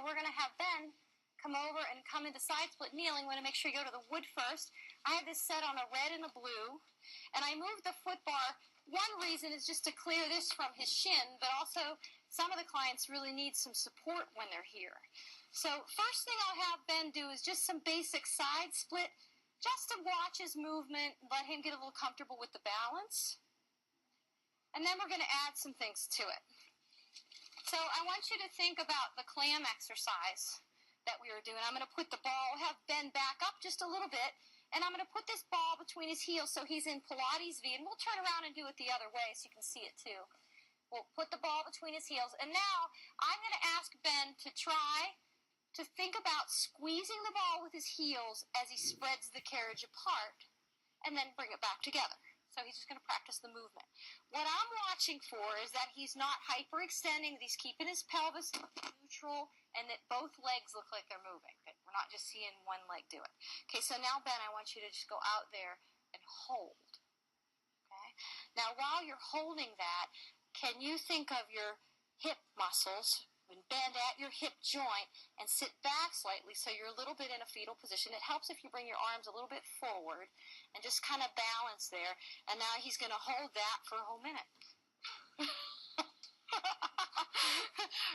We're going to have Ben come over and come into side split kneeling. We want to make sure you go to the wood first. I have this set on a red and a blue, and I moved the foot bar. One reason is just to clear this from his shin, but also some of the clients really need some support when they're here. So first thing I'll have Ben do is just some basic side split, just to watch his movement, let him get a little comfortable with the balance. And then we're going to add some things to it. So I want you to think about the clam exercise that we were doing. I'm going to put the ball, have Ben back up just a little bit, and I'm going to put this ball between his heels so he's in Pilates V, and we'll turn around and do it the other way so you can see it too. We'll put the ball between his heels, and now I'm going to ask Ben to try to think about squeezing the ball with his heels as he spreads the carriage apart, and then bring it back together. So he's just going to practice the movement. What I'm watching for is that he's not hyperextending, that he's keeping his pelvis neutral, and that both legs look like they're moving, that we're not just seeing one leg do it. Okay, so now, Ben, I want you to just go out there and hold. Okay? Now, while you're holding that, can you think of your hip muscles and bend at your hip joint and sit back slightly so you're a little bit in a fetal position. It helps if you bring your arms a little bit forward and just kind of balance there. And now he's going to hold that for a whole minute.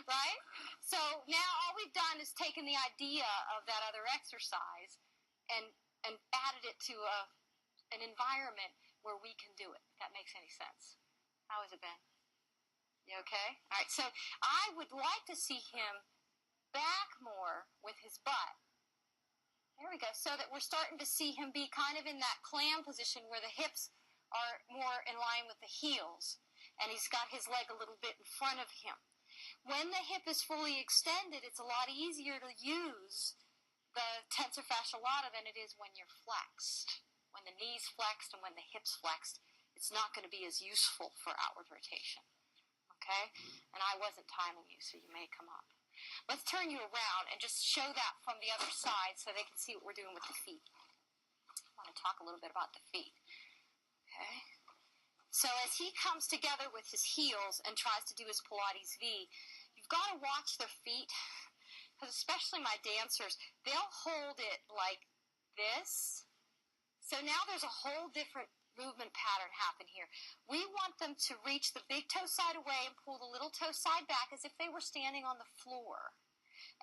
Right? So now all we've done is taken the idea of that other exercise and added it to an environment where we can do it, if that makes any sense. How has it been? You okay? All right, so I would like to see him back more with his butt. There we go, so that we're starting to see him be kind of in that clam position where the hips are more in line with the heels, and he's got his leg a little bit in front of him. When the hip is fully extended, it's a lot easier to use the tensor fasciae lata than it is when you're flexed. When the knee's flexed and when the hip's flexed, it's not going to be as useful for outward rotation. Okay? And I wasn't timing you, so you may come up. Let's turn you around and just show that from the other side so they can see what we're doing with the feet. I want to talk a little bit about the feet. Okay? So as he comes together with his heels and tries to do his Pilates V, you've got to watch their feet, because especially my dancers, they'll hold it like this. So now there's a whole different movement pattern happen here. We want them to reach the big toe side away and pull the little toe side back as if they were standing on the floor,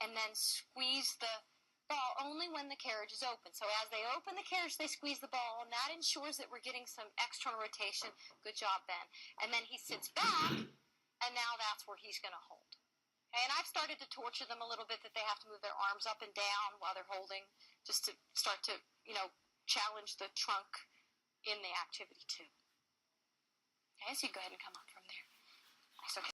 and then squeeze the ball only when the carriage is open. So as they open the carriage, they squeeze the ball, and that ensures that we're getting some external rotation. Good job, Ben. And then he sits back, and now that's where he's going to hold. Okay, and I've started to torture them a little bit that they have to move their arms up and down while they're holding, just to start to, challenge the trunk in the activity too. Okay, so you go ahead and come up.